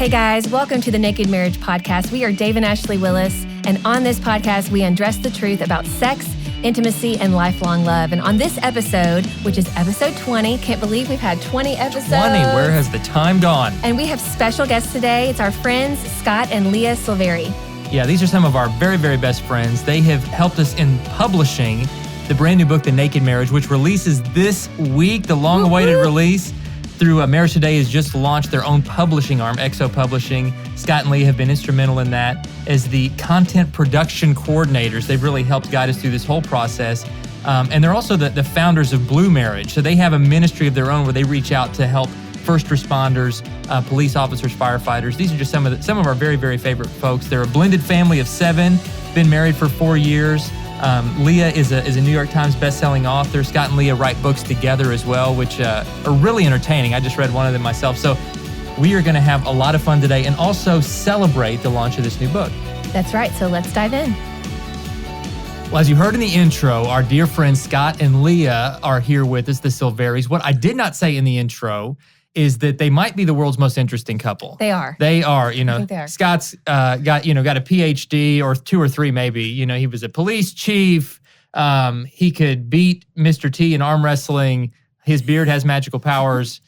Hey guys, welcome to the Naked Marriage Podcast. We are Dave and Ashley Willis, and on this podcast, we undress the truth about sex, intimacy, and lifelong love. And on this episode, which is episode 20, can't believe we've had 20 episodes. 20, where has the time gone? And we have special guests today. It's our friends, Scott and Leah Silverii. Yeah, these are some of our very, very best friends. They have helped us in publishing the brand new book, The Naked Marriage, which releases this week, the long-awaited release. Through Marriage Today has just launched their own publishing arm, XO Publishing. Scott and Leah have been instrumental in that as the content production coordinators. They've really helped guide us through this whole process. And they're also the founders of Blue Marriage. So they have a ministry of their own where they reach out to help first responders, police officers, firefighters. These are just some of our very, very favorite folks. They're a blended family of 7, been married for 4 years. Leah is a New York Times bestselling author. Scott and Leah write books together as well, which are really entertaining. I just read one of them myself. So we are going to have a lot of fun today and also celebrate the launch of this new book. That's right. So let's dive in. Well, as you heard in the intro, our dear friends Scott and Leah are here with us, the Silveries. What I did not say in the intro is that they might be the world's most interesting couple. They are. They are, I think they are. Scott's got a PhD or 2 or 3 maybe. He was a police chief. He could beat Mr. T in arm wrestling. His beard has magical powers.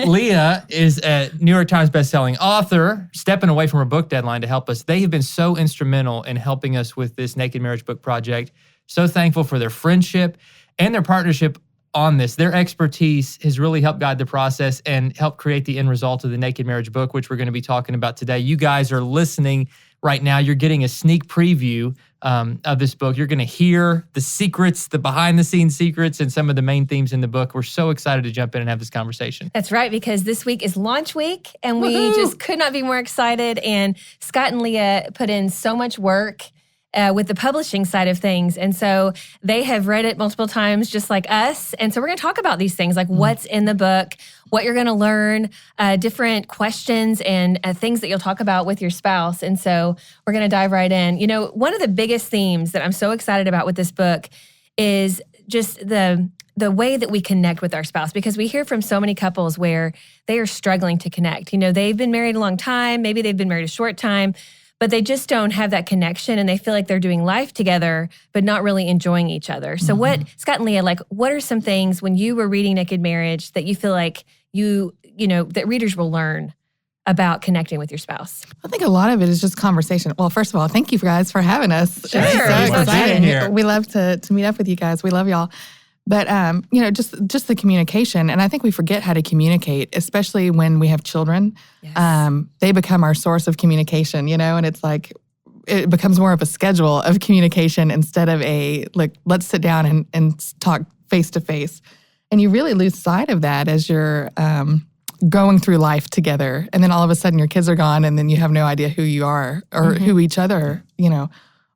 Leah is a New York Times bestselling author, stepping away from her book deadline to help us. They have been so instrumental in helping us with this Naked Marriage book project. So thankful for their friendship and their partnership on this. Their expertise has really helped guide the process and help create the end result of the Naked Marriage book, which we're going to be talking about today. You guys are listening right now. You're getting a sneak preview of this book. You're going to hear the secrets, the behind-the-scenes secrets, and some of the main themes in the book. We're so excited to jump in and have this conversation. That's right, because this week is launch week, and we just could not be more excited. And Scott and Leah put in so much work with the publishing side of things. And so they have read it multiple times, just like us. And so we're going to talk about these things, like what's in the book, what you're going to learn, different questions and things that you'll talk about with your spouse. And so we're going to dive right in. One of the biggest themes that I'm so excited about with this book is just the way that we connect with our spouse, because we hear from so many couples where they are struggling to connect. They've been married a long time, maybe they've been married a short time, but they just don't have that connection, and they feel like they're doing life together, but not really enjoying each other. So what, Scott and Leah, what are some things when you were reading Naked Marriage that you feel like that readers will learn about connecting with your spouse? I think a lot of it is just conversation. Well, first of all, thank you guys for having us. Sure. It's so exciting. Here. We love to meet up with you guys. We love y'all. But, just the communication. And I think we forget how to communicate, especially when we have children. Yes. They become our source of communication, and it's like, it becomes more of a schedule of communication instead of let's sit down and talk face to face. And you really lose sight of that as you're going through life together. And then all of a sudden your kids are gone, and then you have no idea who you are or who each other,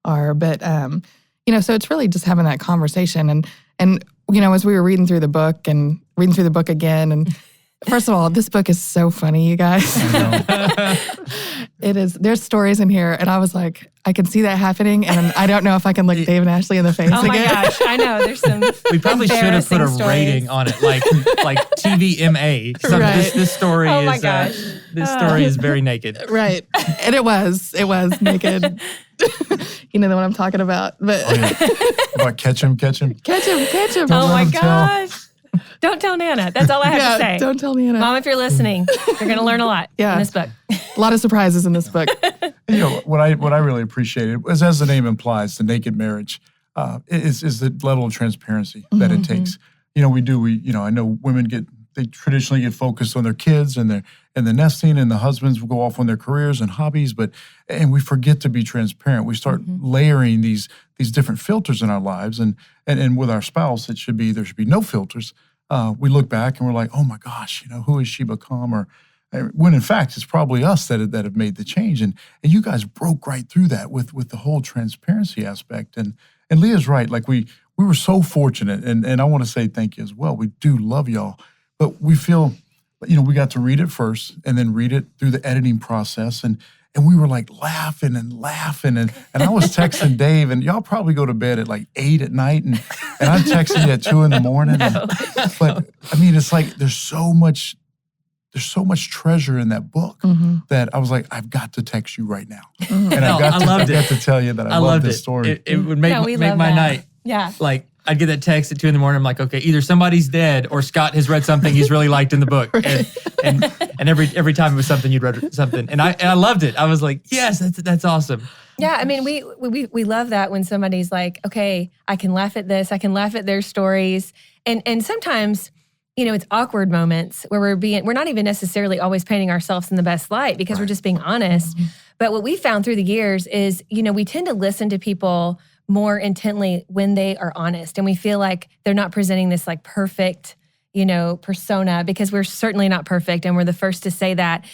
are. But, so it's really just having that conversation. And as we were reading through the book again, and first of all, this book is so funny, you guys. It is. There's stories in here, and I was like, I can see that happening, and I don't know if I can look Dave and Ashley in the face again. Oh my gosh, I know. There's some We probably should have put a rating on it, like TVMA. Right. This story Oh is my gosh. this story is very naked. Right. And it was naked. You know the one I'm talking about. But About catch him. catch him. Oh my gosh. Don't tell Nana. That's all I have to say. Don't tell Nana. Mom, if you're listening, you're going to learn a lot in this book. A lot of surprises in this book. What I really appreciated was, as the name implies, the Naked Marriage is the level of transparency that it takes. I know women they traditionally get focused on their kids and the nesting, and the husbands will go off on their careers and hobbies, and we forget to be transparent. We start layering these different filters in our lives, and with our spouse, there should be no filters. We look back and we're like, oh my gosh, who has she become? Or when in fact it's probably us that have made the change. And you guys broke right through that with the whole transparency aspect. And Leah's right. Like we were so fortunate, and I want to say thank you as well. We do love y'all. But we feel, we got to read it first and then read it through the editing process. And we were like laughing. And I was texting Dave, and y'all probably go to bed at like 8 at night. And I'm texting you at 2 in the morning. No. But I mean, it's like there's so much there's so much treasure in that book that I was like, I've got to text you right now. And I got to tell you that I love this story. It would make my night. Yeah. Like, I'd get that text at 2 a.m. I'm like, okay, either somebody's dead or Scott has read something he's really liked in the book. And every time it was something you'd read something. And I loved it. I was like, yes, that's awesome. Yeah, I mean, we love that when somebody's like, okay, I can laugh at this, I can laugh at their stories. And sometimes, it's awkward moments where we're not even necessarily always painting ourselves in the best light because we're just being honest. But what we found through the years is, we tend to listen to people more intently when they are honest. And we feel like they're not presenting this like perfect, persona, because we're certainly not perfect. And we're the first to say that.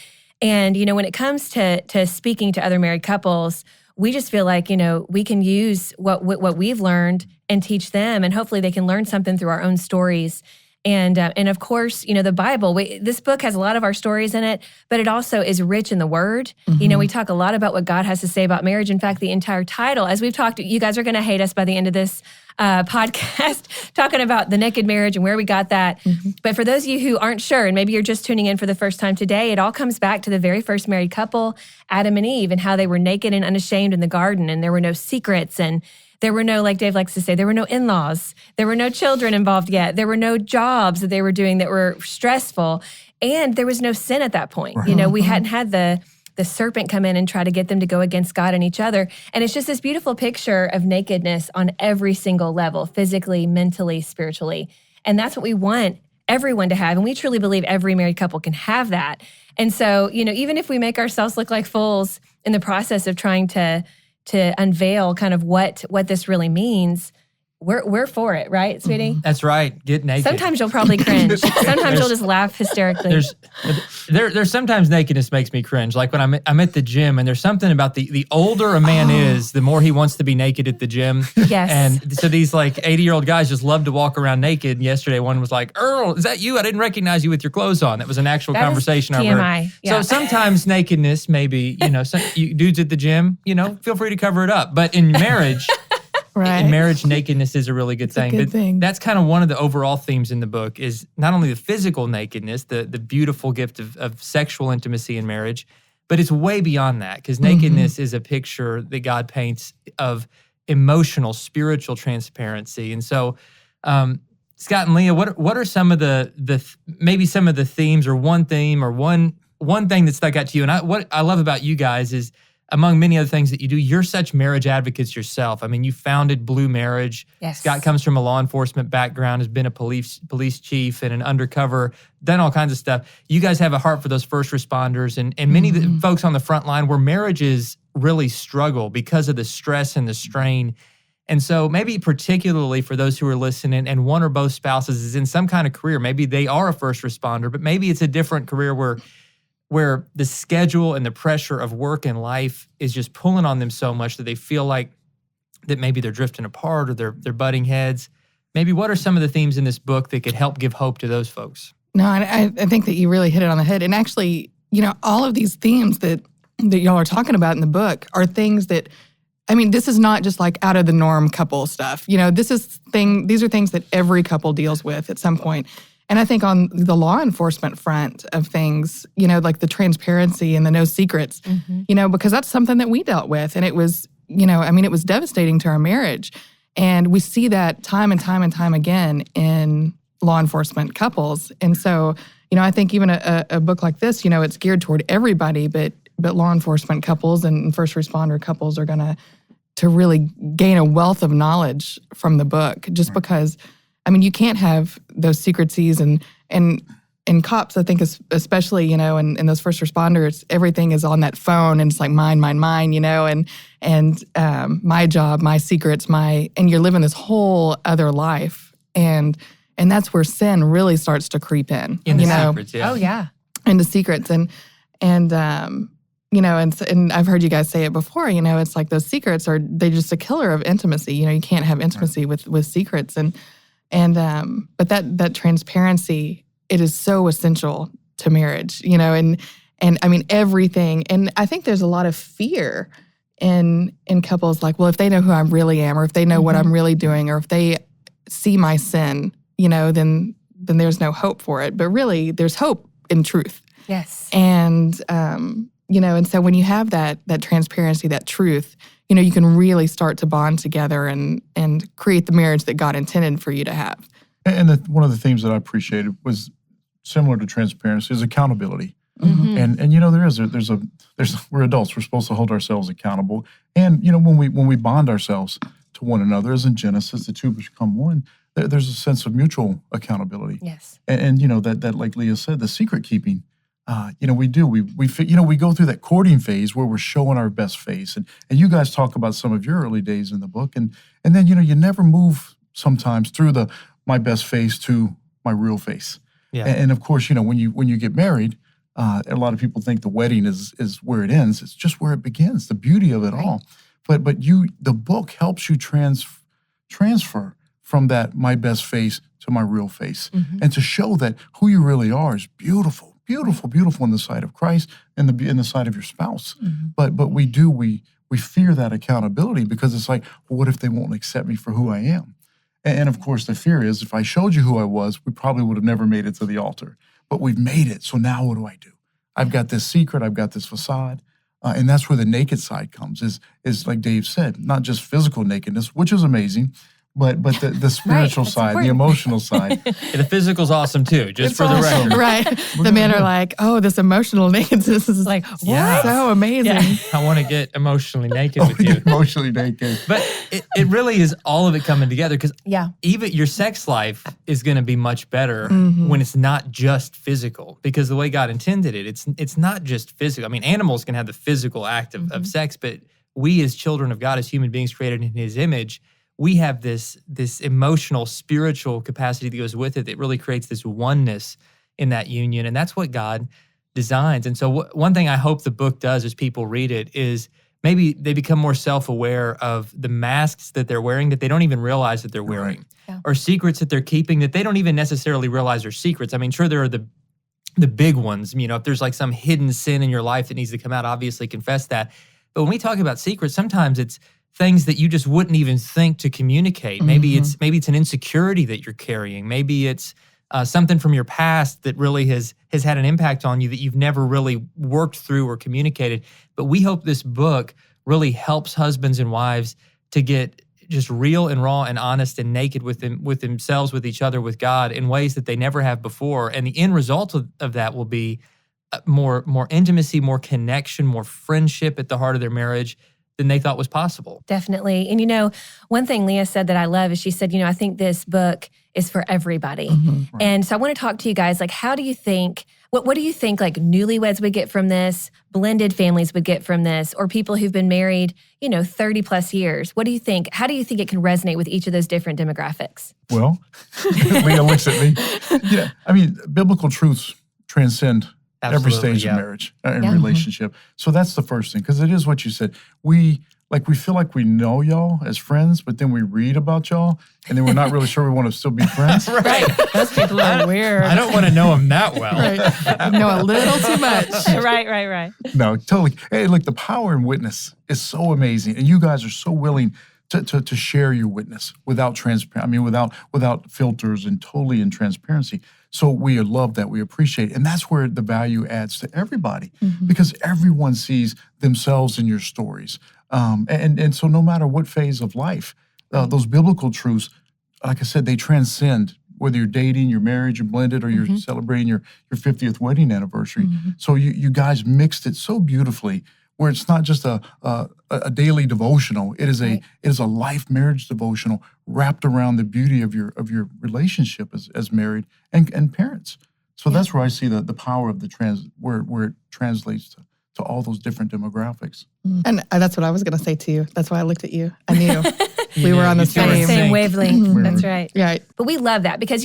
And, when it comes to speaking to other married couples, we just feel like, we can use what we've learned and teach them. And hopefully they can learn something through our own stories. And of course, the Bible, this book has a lot of our stories in it, but it also is rich in the Word. We talk a lot about what God has to say about marriage. In fact, the entire title, as we've talked, you guys are going to hate us by the end of this podcast, talking about the naked marriage and where we got that. But for those of you who aren't sure, and maybe you're just tuning in for the first time today, it all comes back to the very first married couple, Adam and Eve, and how they were naked and unashamed in the garden, and there were no secrets, and there were no, like Dave likes to say, there were no in-laws. There were no children involved yet. There were no jobs that they were doing that were stressful. And there was no sin at that point. Right. We hadn't had the serpent come in and try to get them to go against God and each other. And it's just this beautiful picture of nakedness on every single level, physically, mentally, spiritually. And that's what we want everyone to have. And we truly believe every married couple can have that. And so, even if we make ourselves look like fools in the process of trying to unveil kind of what this really means, we're for it, right, sweetie? That's right. Get naked. Sometimes you'll probably cringe. Sometimes you'll just laugh hysterically. There's sometimes nakedness makes me cringe. Like when I'm at the gym, and there's something about the older a man is, the more he wants to be naked at the gym. Yes. And so these like 80-year-old guys just love to walk around naked. And yesterday one was like, "Earl, is that you? I didn't recognize you with your clothes on." That was an actual conversation I heard. Yeah. So sometimes nakedness, maybe, you dudes at the gym, feel free to cover it up. But in marriage, Right. in marriage, nakedness is a really good thing. Good thing. That's kind of one of the overall themes in the book is not only the physical nakedness, the beautiful gift of sexual intimacy in marriage, but it's way beyond that because nakedness is a picture that God paints of emotional, spiritual transparency. And so, Scott and Leah, what are some of maybe some of the themes or one theme or one thing that stuck out to you? And what I love about you guys is, among many other things that you do, you're such marriage advocates yourself. I mean, you founded Blue Marriage. Yes. Scott comes from a law enforcement background, has been a police chief and an undercover, done all kinds of stuff. You guys have a heart for those first responders and many of the folks on the front line where marriages really struggle because of the stress and the strain. And so maybe particularly for those who are listening and one or both spouses is in some kind of career, maybe they are a first responder, but maybe it's a different career where the schedule and the pressure of work and life is just pulling on them so much that they feel like that maybe they're drifting apart or they're butting heads. Maybe what are some of the themes in this book that could help give hope to those folks? No, I think that you really hit it on the head. And actually, all of these themes that y'all are talking about in the book are things that, this is not just like out of the norm couple stuff. These are things that every couple deals with at some point. And I think on the law enforcement front of things, like the transparency and the no secrets, because that's something that we dealt with. And it was, it was devastating to our marriage. And we see that time and time and time again in law enforcement couples. And so, I think even a book like this, it's geared toward everybody, but law enforcement couples and first responder couples are going to really gain a wealth of knowledge from the book just because you can't have those secrecies and cops, I think, especially, and those first responders, everything is on that phone and it's like mine, and my job, my secrets, and you're living this whole other life. And that's where sin really starts to creep in. Secrets, yeah. Oh, yeah. Into secrets. And I've heard you guys say it before, it's like those secrets they're just a killer of intimacy. You can't have intimacy with secrets. But that transparency, it is so essential to marriage, and everything. And I think there's a lot of fear in couples, like, well, if they know who I really am, or if they know what I'm really doing, or if they see my sin, then there's no hope for it. But really, there's hope in truth. Yes. And, and so when you have that transparency, that truth, you can really start to bond together and create the marriage that God intended for you to have. And one of the themes that I appreciated was similar to transparency is accountability. Mm-hmm. And we're adults. We're supposed to hold ourselves accountable. And when we bond ourselves to one another, as in Genesis, the two become one. There's a sense of mutual accountability. Yes. And that like Leah said, the secret keeping. We go through that courting phase where we're showing our best face, and you guys talk about some of your early days in the book, and then you never move sometimes through my best face to my real face. Yeah. And of course, when you get married, a lot of people think the wedding is where it ends. It's just where it begins, the beauty of it all. But the book helps you transfer from that my best face to my real face, and to show that who you really are is beautiful. Beautiful, beautiful in the sight of Christ and in the sight of your spouse. But we fear that accountability because it's like, well, what if they won't accept me for who I am? And of course, the fear is if I showed you who I was, we probably would have never made it to the altar. But we've made it, so now what do? I've got this secret, I've got this facade. And that's where the naked side comes, is like Dave said, not just physical nakedness, which is amazing, but the spiritual side, the emotional side. Yeah, the physical's awesome too, just It's for the awesome. record. Right. The men are like, oh, this emotional nakedness is Like, Yeah. so amazing. Yeah. I want to get emotionally naked with you. Emotionally naked. But it really is all of it coming together because Yeah. even your sex life is going to be much better when it's not just physical, because the way God intended it, it's not just physical. I mean, animals can have the physical act of sex, but we as children of God, as human beings created in His image, we have this emotional, spiritual capacity that goes with it that really creates this oneness in that union, and that's what God designs. And so one thing I hope the book does as people read it is maybe they become more self-aware of the masks that they're wearing that they don't even realize that they're wearing, Yeah. or secrets that they're keeping that they don't even necessarily realize are secrets. I mean, sure, there are the big ones. If there's like some hidden sin in your life that needs to come out, obviously confess that. But when we talk about secrets, sometimes it's things that you just wouldn't even think to communicate. Maybe it's an insecurity that you're carrying. Maybe it's something from your past that really has had an impact on you that you've never really worked through or communicated. But we hope this book really helps husbands and wives to get just real and raw and honest and naked with themselves, with each other, with God in ways that they never have before. And the end result of that will be more intimacy, more connection, more friendship at the heart of their marriage than they thought was possible. Definitely. And one thing Leah said that I love is she said, I think this book is for everybody. Right. And so I want to talk to you guys, like, how do you think, what do you think like newlyweds would get from this, blended families would get from this, or people who've been married, 30 plus years? What do you think? How do you think it can resonate with each of those different demographics? Well, Leah looks at me. Yeah, I mean, biblical truths transcend every Absolutely, stage yeah. of marriage and relationship. So that's the first thing, because it is what you said. We feel like we know y'all as friends, but then we read about y'all, and then we're not really sure we want to still be friends. Right. Those people are weird. I don't want to know them that well. Right. I know a little too much. Right. No, totally. Hey, look, the power in witness is so amazing, and you guys are so willing to share your witness without without filters and totally in transparency. So we love that. We appreciate it. And that's where the value adds to everybody, because everyone sees themselves in your stories. And so no matter what phase of life, those biblical truths, like I said, they transcend whether you're dating, you're married, you're blended, or you're celebrating your 50th wedding anniversary. So you guys mixed it so beautifully, where it's not just a daily devotional. It is a life marriage devotional wrapped around the beauty of your relationship as married and parents. So that's where I see the power of where it translates to all those different demographics. And that's what I was going to say to you. That's why I looked at you. I knew we were on the You two are same. Same wavelength. Mhm. That's right. Right. But we love that because,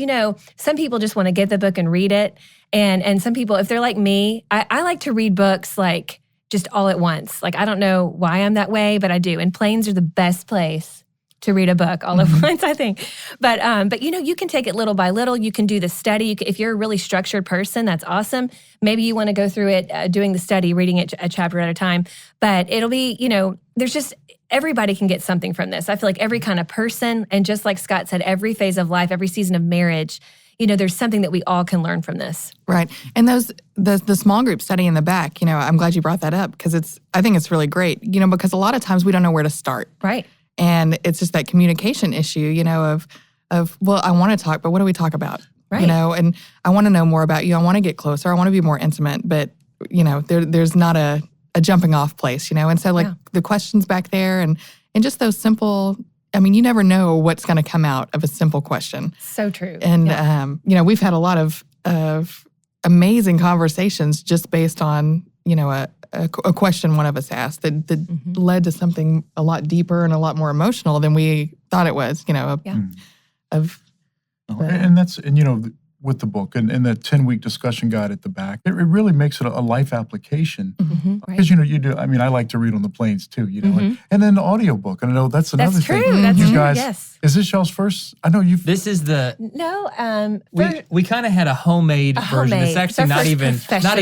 some people just want to get the book and read it. And some people, if they're like me, I like to read books like just all at once. Like, I don't know why I'm that way, but I do. And planes are the best place to read a book all at once, I think. But you can take it little by little. You can do the study. If you're a really structured person, that's awesome. Maybe you want to go through it, doing the study, reading it a chapter at a time. But it'll be, there's just, everybody can get something from this. I feel like every kind of person, and just like Scott said, every phase of life, every season of marriage, there's something that we all can learn from this. Right. And the small group study in the back, I'm glad you brought that up because I think it's really great, because a lot of times we don't know where to start. Right. And it's just that communication issue, of well, I want to talk, but what do we talk about? Right. And I want to know more about you. I want to get closer. I want to be more intimate, but, there's not a jumping off place, And so the questions back there and just those simple, you never know what's going to come out of a simple question. So true. And, we've had a lot of amazing conversations just based on, a question one of us asked that led to something a lot deeper and a lot more emotional than we thought it was, with the book and that 10-week discussion guide at the back, it really makes it a life application. Because, you do, I like to read on the planes too, and then the audiobook. And I know that's another thing. That's you true, guys, yes. Is this y'all's first? I know you've... This is the... No, we kind of had a homemade version. It's actually not even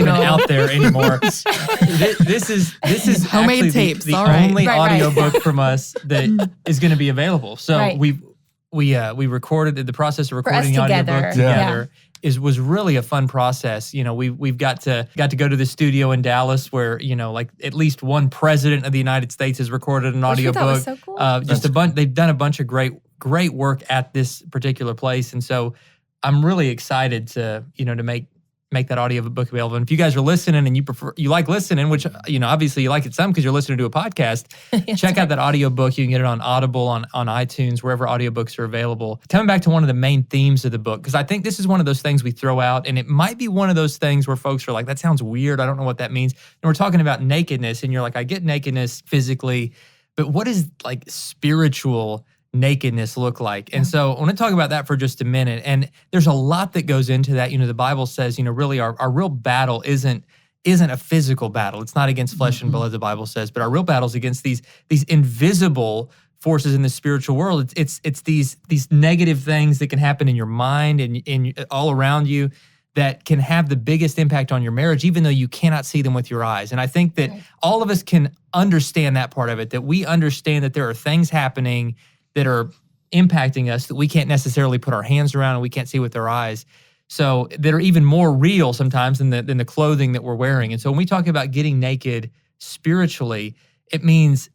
out there anymore. This is homemade actually tapes. the All right. only audiobook from us that is going to be available. So we recorded the process of recording the audiobook together. Was really a fun process. We've got to go to the studio in Dallas where, at least one president of the United States has recorded an audiobook. That was so cool. Just a bunch. They've done a bunch of great work at this particular place, and so I'm really excited to make that audiobook available. And if you guys are listening and you like listening, which obviously you like it some because you're listening to a podcast, check out that audiobook. You can get it on Audible, on iTunes, wherever audiobooks are available. Coming back to one of the main themes of the book, because I think this is one of those things we throw out, and it might be one of those things where folks are like, that sounds weird. I don't know what that means. And we're talking about nakedness, and you're like, I get nakedness physically, but what is spiritual nakedness look like? And so I want to talk about that for just a minute. And there's a lot that goes into that. The Bible says, really our real battle isn't a physical battle. It's not against flesh and blood, the Bible says, but our real battle is against these invisible forces in the spiritual world. It's these negative things that can happen in your mind and all around you that can have the biggest impact on your marriage, even though you cannot see them with your eyes. And I think that all of us can understand that part of it, that we understand that there are things happening that are impacting us that we can't necessarily put our hands around and we can't see with our eyes. So that are even more real sometimes than the clothing that we're wearing. And so when we talk about getting naked spiritually, it means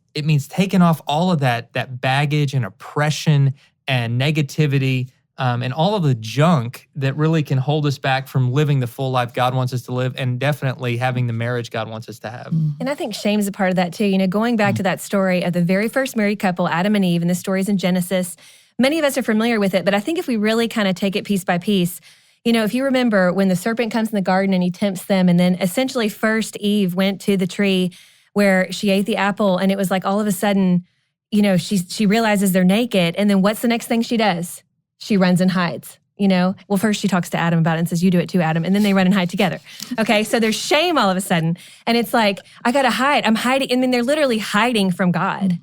taking off all of that baggage and oppression and negativity and all of the junk that really can hold us back from living the full life God wants us to live, and definitely having the marriage God wants us to have. And I think shame is a part of that too. Going back to that story of the very first married couple, Adam and Eve, and the stories in Genesis, many of us are familiar with it, but I think if we really kind of take it piece by piece, if you remember when the serpent comes in the garden and he tempts them, and then essentially first Eve went to the tree where she ate the apple, and it was like all of a sudden, she realizes they're naked, and then what's the next thing she does? She runs and hides, Well, first she talks to Adam about it and says, you do it too, Adam. And then they run and hide together. Okay, so there's shame all of a sudden. And it's like, I got to hide. I'm hiding. I mean, they're literally hiding from God,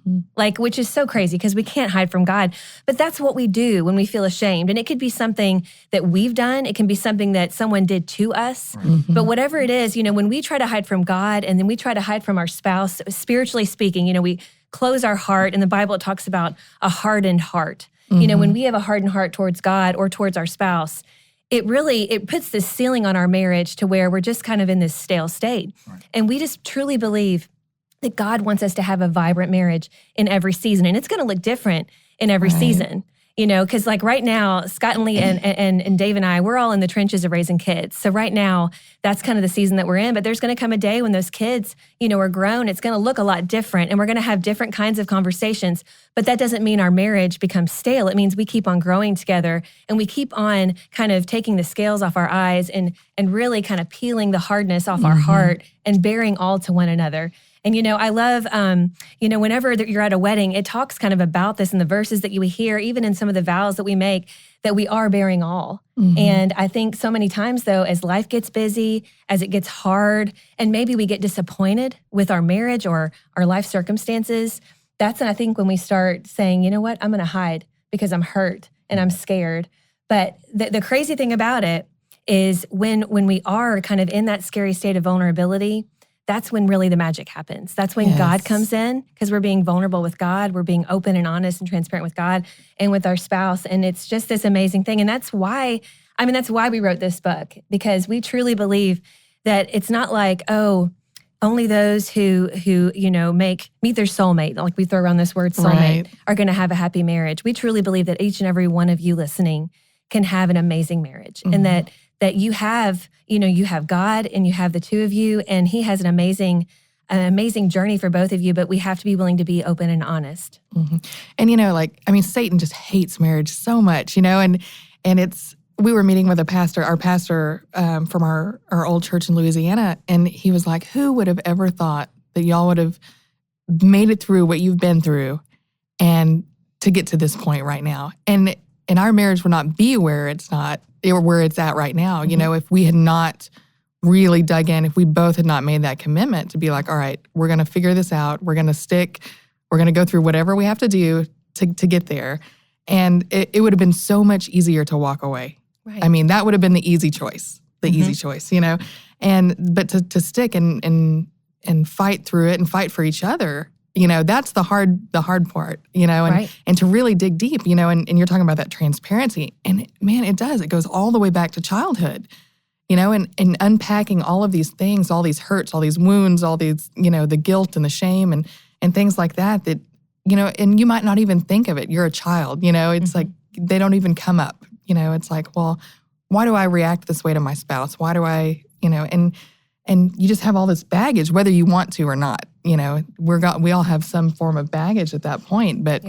which is so crazy because we can't hide from God. But that's what we do when we feel ashamed. And it could be something that we've done. It can be something that someone did to us. But whatever it is, when we try to hide from God and then we try to hide from our spouse, spiritually speaking, we close our heart. In the Bible, it talks about a hardened heart. When we have a hardened heart towards God or towards our spouse, it puts this ceiling on our marriage to where we're just kind of in this stale state. Right. And we just truly believe that God wants us to have a vibrant marriage in every season. And it's going to look different in every season. Because right now, Scott and Leah and Dave and I, we're all in the trenches of raising kids. So right now, that's kind of the season that we're in. But there's going to come a day when those kids, are grown. It's going to look a lot different. And we're going to have different kinds of conversations. But that doesn't mean our marriage becomes stale. It means we keep on growing together. And we keep on kind of taking the scales off our eyes and really kind of peeling the hardness off our heart and bearing all to one another. And, I love, whenever you're at a wedding, it talks kind of about this in the verses that you hear, even in some of the vows that we make, that we are bearing all. And I think so many times, though, as life gets busy, as it gets hard, and maybe we get disappointed with our marriage or our life circumstances, that's, I think, when we start saying, you know what, I'm going to hide because I'm hurt and I'm scared. But the crazy thing about it is when we are kind of in that scary state of vulnerability, that's when really the magic happens. That's when God comes in, because we're being vulnerable with God. We're being open and honest and transparent with God and with our spouse. And it's just this amazing thing. And that's why I mean, that's why we wrote this book, because we truly believe that it's not like, oh, only those who meet their soulmate, like we throw around this word soulmate, are going to have a happy marriage. We truly believe that each and every one of you listening can have an amazing marriage, and that you have God and you have the two of you, and He has an amazing journey for both of you, but we have to be willing to be open and honest. And Satan just hates marriage so much, and we were meeting with our pastor from our old church in Louisiana, and he was like, who would have ever thought that y'all would have made it through what you've been through and to get to this point right now? And our marriage would not be where it's at right now. If we had not really dug in, if we both had not made that commitment to be like, all right, we're going to figure this out. We're going to stick. We're going to go through whatever we have to do to get there. And it would have been so much easier to walk away. Right. I mean, that would have been the easy choice, but to stick and fight through it and fight for each other, that's the hard part, and to really dig deep, and you're talking about that transparency, and man, it goes all the way back to childhood, and unpacking all of these things, all these hurts, all these wounds, all these, the guilt and the shame and things like that, and you might not even think of it. You're a child, it's like they don't even come up. It's like, well, why do I react this way to my spouse? Why do I, and you just have all this baggage, whether you want to or not. We all have some form of baggage at that point. But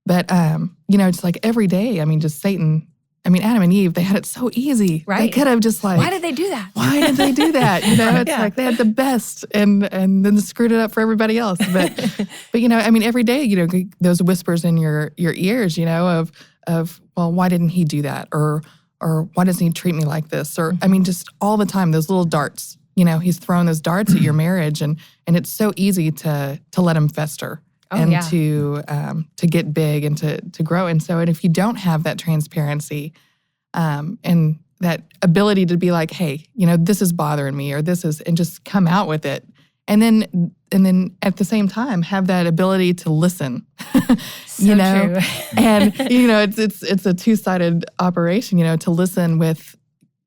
it's like every day. I mean, just Satan. I mean, Adam and Eve, they had it so easy. Right. They could have just why did they do that? Why did they do that? It's like they had the best and then they screwed it up for everybody else. But every day, those whispers in your ears, of well, why didn't he do that? Or why doesn't he treat me like this? Or, just all the time, those little darts, he's throwing those darts at your marriage, and it's so easy to let them fester to get big and to grow. And so, if you don't have that transparency and that ability to be like, hey, this is bothering me, or and just come out with it. And then at the same time have that ability to listen. So true. And it's a two-sided operation, to listen with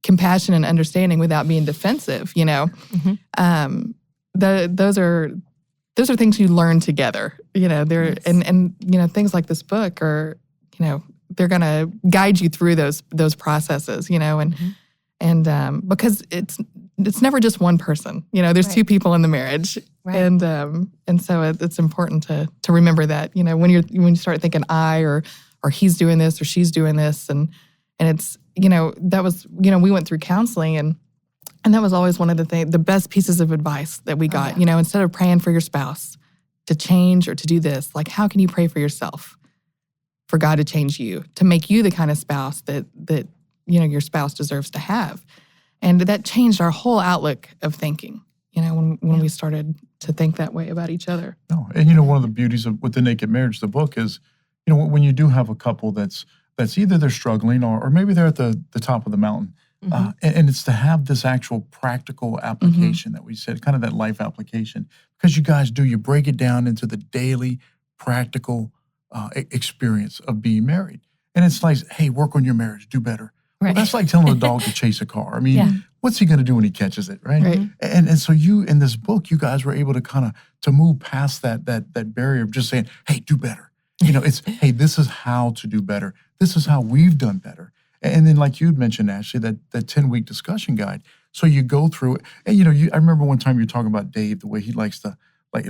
compassion and understanding without being defensive, those are things you learn together, and things like this book are, they're going to guide you through those processes, and because it's never just one person, there's two people in the marriage. Right. And so it's important to remember that, when you start thinking I or he's doing this or she's doing this, and it's, that was, we went through counseling, and that was always one of the best pieces of advice that we got, instead of praying for your spouse to change or to do this, like, how can you pray for yourself, for God to change you, to make you the kind of spouse that your spouse deserves to have? And that changed our whole outlook of thinking, when we started to think that way about each other. No, and one of the beauties with the Naked Marriage, the book, is, when you do have a couple that's either they're struggling or maybe they're at the top of the mountain, and it's to have this actual practical application that we said, kind of that life application, because you break it down into the daily practical experience of being married. And it's like, hey, work on your marriage, do better. Right. Well, that's like telling a dog to chase a car. I mean, what's he going to do when he catches it, right? And so in this book, you guys were able to to move past that barrier of just saying, hey, do better. It's, hey, this is how to do better. This is how we've done better. And then, like you'd mentioned, Ashley, that 10-week discussion guide. So you go through it. And, I remember one time you were talking about Dave, the way he likes to,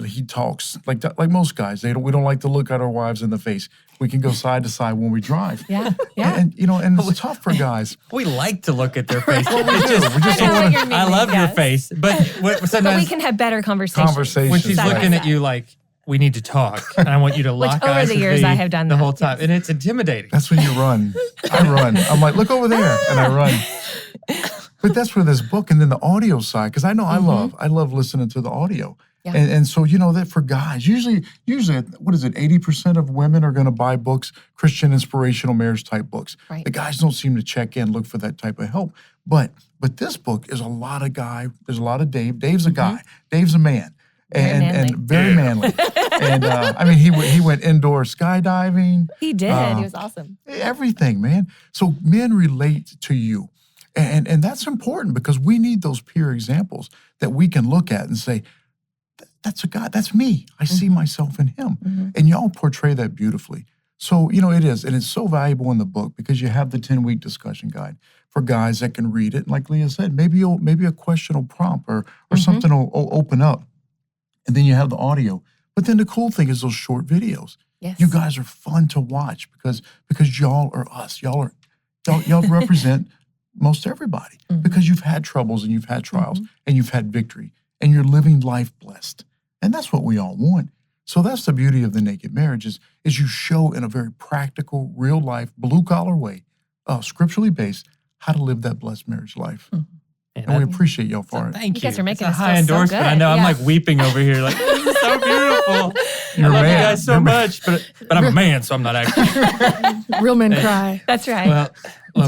he talks like most guys. We don't like to look at our wives in the face. We can go side to side when we drive. Yeah. And it's tough for guys. We like to look at their face. Well, we just don't want to. I love your face, but sometimes but we can have better conversations. When she's looking at you like, we need to talk, and I want you to lock eyes over the years I have done the that whole time, and it's intimidating. That's when you run. I run. I'm like, look over there, and I run. But that's where this book, and then the audio side, because I know I love listening to the audio. Yeah. And so, that for guys, usually, what is it, 80% of women are going to buy books, Christian inspirational marriage type books. Right. The guys don't seem to check in, look for that type of help. But this book is a lot of guy. There's a lot of Dave. Dave's a guy. Dave's a man. and very manly. And I mean, he went indoor skydiving. He did. He was awesome. Everything, man. So men relate to you. And that's important because we need those peer examples that we can look at and say, that's a guy, that's me. I see myself in him. And y'all portray that beautifully. So, it is. And it's so valuable in the book because you have the 10-week discussion guide for guys that can read it. And like Leah said, maybe a question will prompt or something will open up. And then you have the audio. But then the cool thing is those short videos. Yes. You guys are fun to watch because y'all are us. Y'all represent most everybody because you've had troubles and you've had trials and you've had victory and you're living life blessed. And that's what we all want. So that's the beauty of the Naked Marriage is you show in a very practical, real life, blue collar way, scripturally based, how to live that blessed marriage life. And we appreciate y'all for it. Thank you. You guys are making it's us a high feel so endorsement. good. I know. I'm Yeah. like weeping over here. Like, this is so beautiful. You're I love a you man. guys so You're a man. much, but I'm a man, so I'm not actually. Real men cry. That's right. Well,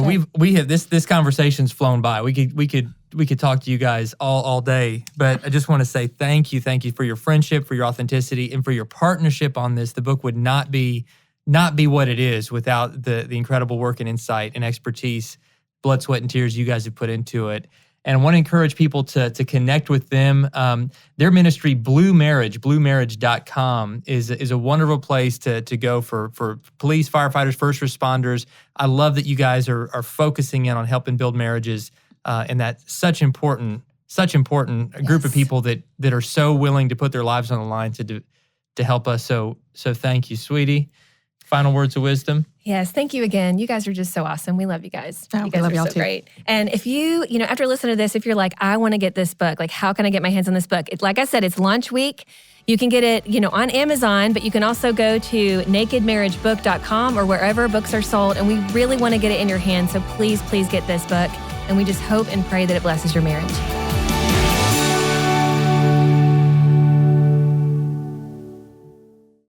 look, we have this conversation's flown by. We could talk to you guys all day, but I just want to say thank you for your friendship, for your authenticity, and for your partnership on this. The book would not be what it is without the incredible work and insight and expertise, blood, sweat, and tears you guys have put into it. And I want to encourage people to connect with them. Their ministry, bluemarriage.com, is a wonderful place to go for police, firefighters, first responders. I love that you guys are focusing in on helping build marriages, and that's such important group of people that are so willing to put their lives on the line to help us. So thank you, sweetie. Final words of wisdom. Yes, thank you again. You guys are just so awesome. We love you guys. Oh, You guys we love are y'all so too. great. And if you after listening to this, if you're like, I want to get this book, like how can I get my hands on this book? Like I said, it's launch week. You can get it, on Amazon, but you can also go to nakedmarriagebook.com or wherever books are sold. And we really want to get it in your hands. So please, please get this book. And we just hope and pray that it blesses your marriage.